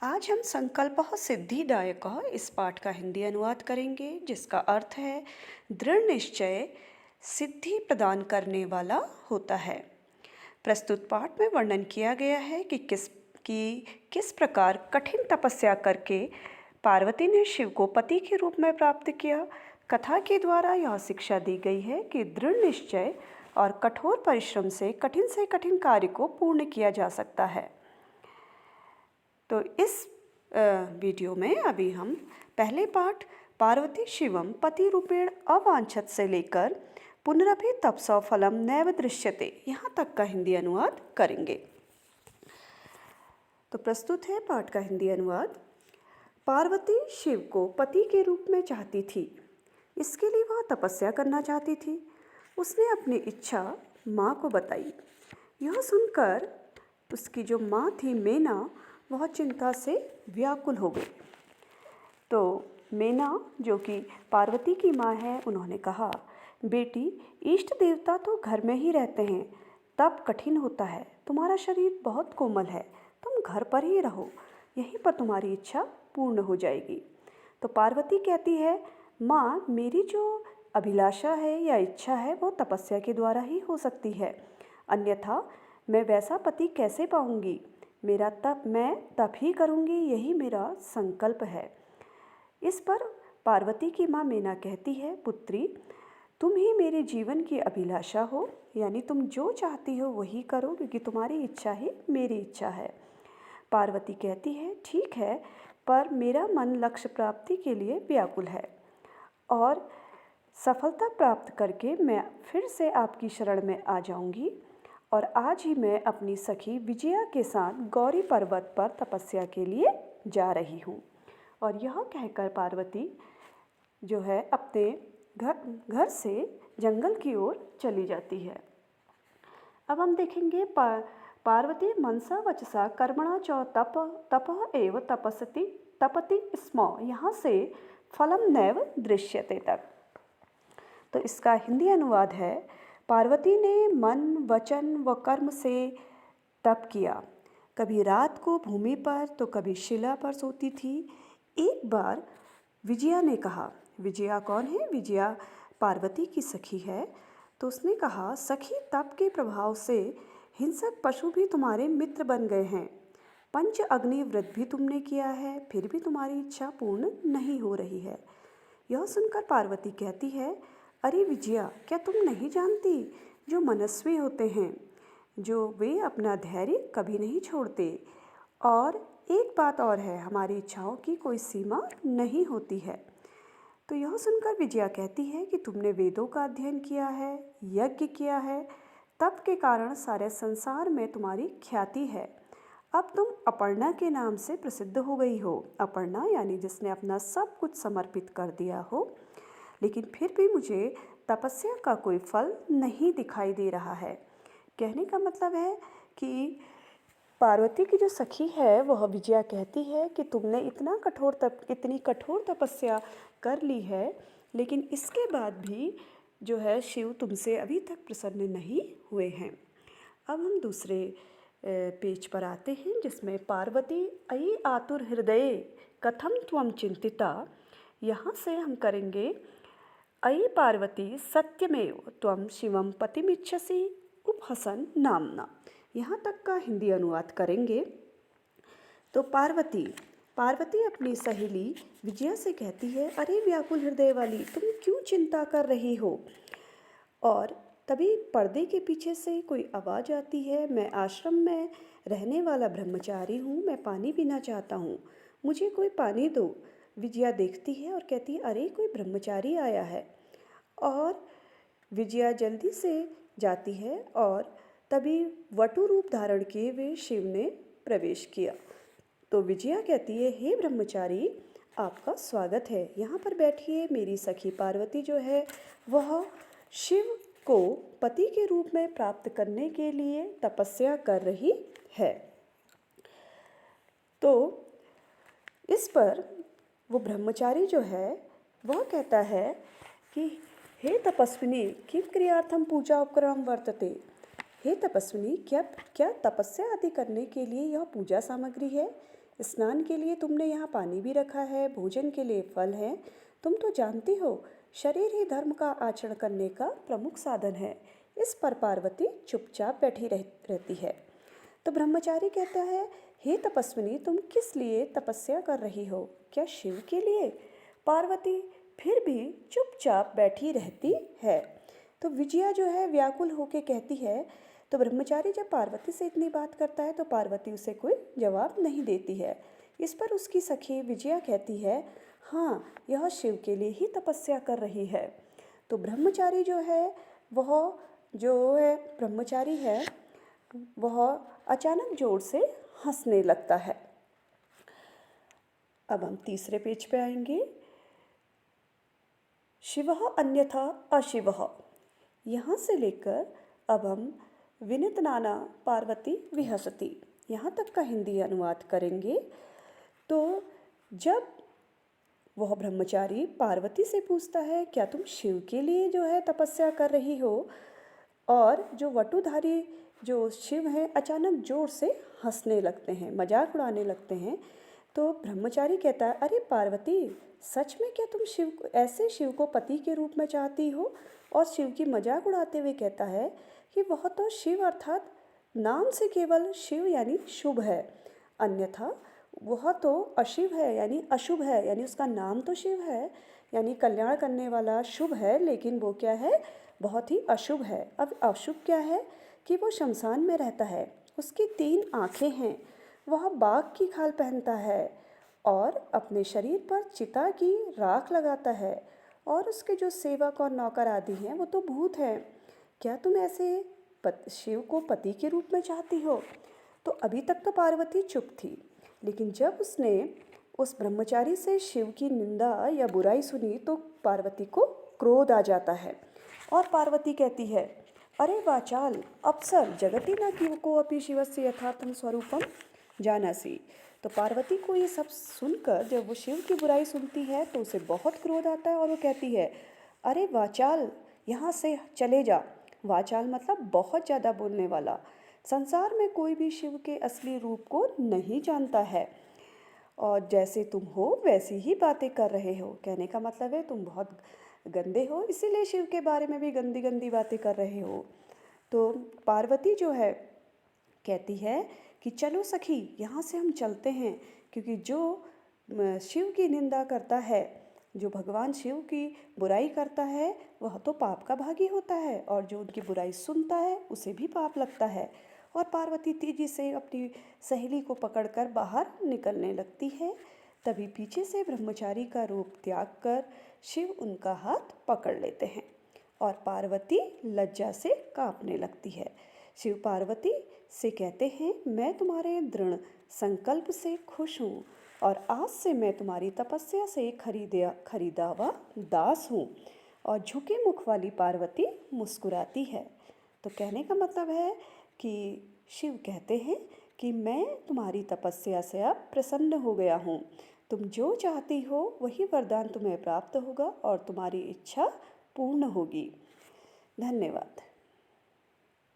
आज हम संकल्पः सिद्धिदायकः इस पाठ का हिंदी अनुवाद करेंगे जिसका अर्थ है दृढ़ निश्चय सिद्धि प्रदान करने वाला होता है। प्रस्तुत पाठ में वर्णन किया गया है कि किस प्रकार कठिन तपस्या करके पार्वती ने शिव को पति के रूप में प्राप्त किया। कथा के द्वारा यह शिक्षा दी गई है कि दृढ़ निश्चय और कठोर परिश्रम से कठिन कार्य को पूर्ण किया जा सकता है। तो इस वीडियो में अभी हम पहले पाठ पार्वती शिवम पति रूपेण अवांछत से लेकर पुनरपि तपसौ फलम नैव दृश्यते यहाँ तक का हिंदी अनुवाद करेंगे। तो प्रस्तुत है पाठ का हिंदी अनुवाद। पार्वती शिव को पति के रूप में चाहती थी, इसके लिए वह तपस्या करना चाहती थी। उसने अपनी इच्छा माँ को बताई। यह सुनकर उसकी जो माँ थी मेना, वह चिंता से व्याकुल हो गई। तो मेना जो कि पार्वती की माँ है, उन्होंने कहा, बेटी, इष्ट देवता तो घर में ही रहते हैं, तप कठिन होता है। तुम्हारा शरीर बहुत कोमल है, तुम घर पर ही रहो, यहीं पर तुम्हारी इच्छा पूर्ण हो जाएगी। तो पार्वती कहती है, माँ, मेरी जो अभिलाषा है या इच्छा है वो तपस्या के द्वारा ही हो सकती है, अन्यथा मैं वैसा पति कैसे पाऊंगी। मेरा तप मैं तप ही करूंगी, यही मेरा संकल्प है। इस पर पार्वती की माँ मेना कहती है, पुत्री, तुम ही मेरे जीवन की अभिलाषा हो, यानी तुम जो चाहती हो वही करो, क्योंकि तुम्हारी इच्छा ही मेरी इच्छा है। पार्वती कहती है, ठीक है, पर मेरा मन लक्ष्य प्राप्ति के लिए व्याकुल है और सफलता प्राप्त करके मैं फिर से आपकी शरण में आ जाऊंगी और आज ही मैं अपनी सखी विजया के साथ गौरी पर्वत पर तपस्या के लिए जा रही हूँ। और यह कहकर पार्वती जो है अपने घर से जंगल की ओर चली जाती है। अब हम देखेंगे पार्वती मनसा वचसा कर्मणा च तपः एव तपति स्म, यहाँ से फलम नैव दृश्यते तक। तो इसका हिंदी अनुवाद है, पार्वती ने मन, वचन व कर्म से तप किया। कभी रात को भूमि पर तो कभी शिला पर सोती थी। एक बार विजया ने कहा, विजया कौन है? विजया पार्वती की सखी है। तो उसने कहा, सखी, तप के प्रभाव से हिंसक पशु भी तुम्हारे मित्र बन गए हैं। पंच अग्नि व्रत भी तुमने किया है, फिर भी तुम्हारी इच्छा पूर्ण नहीं हो रही है। यह सुनकर पार्वती कहती है, अरे विजया, क्या तुम नहीं जानती, जो मनस्वी होते हैं, जो वे अपना धैर्य कभी नहीं छोड़ते। और एक बात और है, हमारी इच्छाओं की कोई सीमा नहीं होती है। तो यह सुनकर विजया कहती है कि तुमने वेदों का अध्ययन किया है, यज्ञ किया है, तप के कारण सारे संसार में तुम्हारी ख्याति है। अब तुम अपर्णा के नाम से प्रसिद्ध हो गई हो। अपर्णा यानी जिसने अपना सब कुछ समर्पित कर दिया हो, लेकिन फिर भी मुझे तपस्या का कोई फल नहीं दिखाई दे रहा है। कहने का मतलब है कि पार्वती की जो सखी है वह विजया कहती है कि तुमने इतनी कठोर तपस्या कर ली है, लेकिन इसके बाद भी जो है शिव तुमसे अभी तक प्रसन्न नहीं हुए हैं। अब हम दूसरे पेज पर आते हैं, जिसमें पार्वती अयि आतुर हृदये कथम त्वं चिंतिता। यहाँ से हम करेंगे, अयि पार्वती सत्यमेव त्वं शिवम पतिमिच्छसि उपहसन नामना। यहाँ तक का हिंदी अनुवाद करेंगे। तो पार्वती अपनी सहेली विजया से कहती है, अरे व्याकुल हृदय वाली, तुम क्यों चिंता कर रही हो। और तभी पर्दे के पीछे से कोई आवाज़ आती है, मैं आश्रम में रहने वाला ब्रह्मचारी हूँ, मैं पानी पीना चाहता हूँ, मुझे कोई पानी दो। विजया देखती है और कहती है, अरे कोई ब्रह्मचारी आया है। और विजया जल्दी से जाती है और तभी वटु रूप धारण किए हुए शिव ने प्रवेश किया। तो विजया कहती है, हे ब्रह्मचारी, आपका स्वागत है, यहाँ पर बैठिए। मेरी सखी पार्वती जो है वह शिव को पति के रूप में प्राप्त करने के लिए तपस्या कर रही है। तो इस पर वो ब्रह्मचारी जो है वह कहता है कि हे तपस्विनी, किम क्रियार्थम पूजा उपक्रम वर्तते। हे तपस्विनी, क्या तपस्या आदि करने के लिए यह पूजा सामग्री है स्नान के लिए तुमने यहाँ पानी भी रखा है, भोजन के लिए फल है। तुम तो जानती हो शरीर ही धर्म का आचरण करने का प्रमुख साधन है। इस पर पार्वती चुपचाप बैठी रहती है। तो ब्रह्मचारी कहता है, हे तपस्विनी, तुम किस लिए तपस्या कर रही हो? क्या शिव के लिए? पार्वती फिर भी चुपचाप बैठी रहती है। तो विजया जो है व्याकुल होके कहती है। तो ब्रह्मचारी जब पार्वती से इतनी बात करता है तो पार्वती उसे कोई जवाब नहीं देती है। इस पर उसकी सखी विजया कहती है, हाँ, यह शिव के लिए ही तपस्या कर रही है। तो ब्रह्मचारी जो है ब्रह्मचारी है वह अचानक जोर से हंसने लगता है। अब हम तीसरे पेज पे आएंगे। शिवः अन्यथा अशिवः। यहाँ से लेकर अब हम विनित नाना पार्वती विहसती यहाँ तक का हिंदी अनुवाद करेंगे। तो जब वह ब्रह्मचारी पार्वती से पूछता है, क्या तुम शिव के लिए जो है तपस्या कर रही हो? और जो वटुधारी जो शिव हैं अचानक जोर से हंसने लगते हैं, मजाक उड़ाने लगते हैं। तो ब्रह्मचारी कहता है, अरे पार्वती, सच में क्या तुम शिव को पति के रूप में चाहती हो? और शिव की मजाक उड़ाते हुए कहता है कि वह तो शिव अर्थात नाम से केवल शिव यानी शुभ है, अन्यथा वह तो अशिव है यानी अशुभ है। यानी उसका नाम तो शिव है यानी कल्याण करने वाला शुभ है, लेकिन वो क्या है, बहुत ही अशुभ है। अब अशुभ क्या है कि वो शमशान में रहता है, उसकी 3 आँखें हैं, वह बाघ की खाल पहनता है और अपने शरीर पर चिता की राख लगाता है, और उसके जो सेवक और नौकर आदि हैं वो तो भूत हैं। क्या तुम ऐसे शिव को पति के रूप में चाहती हो? तो अभी तक तो पार्वती चुप थी, लेकिन जब उसने उस ब्रह्मचारी से शिव की निंदा या बुराई सुनी तो पार्वती को क्रोध आ जाता है और पार्वती कहती है, अरे वाचाल अप्सर जगति न को अपि शिवस्य यथार्थम स्वरूपम जानासी। तो पार्वती को ये सब सुनकर जब वो शिव की बुराई सुनती है तो उसे बहुत क्रोध आता है और वो कहती है, अरे वाचाल, यहाँ से चले जा। वाचाल मतलब बहुत ज़्यादा बोलने वाला। संसार में कोई भी शिव के असली रूप को नहीं जानता है, और जैसे तुम हो वैसी ही बातें कर रहे हो। कहने का मतलब है तुम बहुत गंदे हो, इसीलिए शिव के बारे में भी गंदी गंदी बातें कर रहे हो। तो पार्वती जो है कहती है कि चलो सखी, यहाँ से हम चलते हैं, क्योंकि जो शिव की निंदा करता है, जो भगवान शिव की बुराई करता है, वह तो पाप का भागी होता है, और जो उनकी बुराई सुनता है उसे भी पाप लगता है। और पार्वती तेजी से अपनी सहेली को पकड़कर बाहर निकलने लगती है। तभी पीछे से ब्रह्मचारी का रूप त्याग कर शिव उनका हाथ पकड़ लेते हैं और पार्वती लज्जा से कांपने लगती है। शिव पार्वती से कहते हैं, मैं तुम्हारे दृढ़ संकल्प से खुश हूँ और आज से मैं तुम्हारी तपस्या से खरीदा हुआ दास हूँ। और झुके मुख वाली पार्वती मुस्कुराती है। तो कहने का मतलब है कि शिव कहते हैं कि मैं तुम्हारी तपस्या से अब प्रसन्न हो गया हूँ। तुम जो चाहती हो वही वरदान तुम्हें प्राप्त होगा और तुम्हारी इच्छा पूर्ण होगी। धन्यवाद।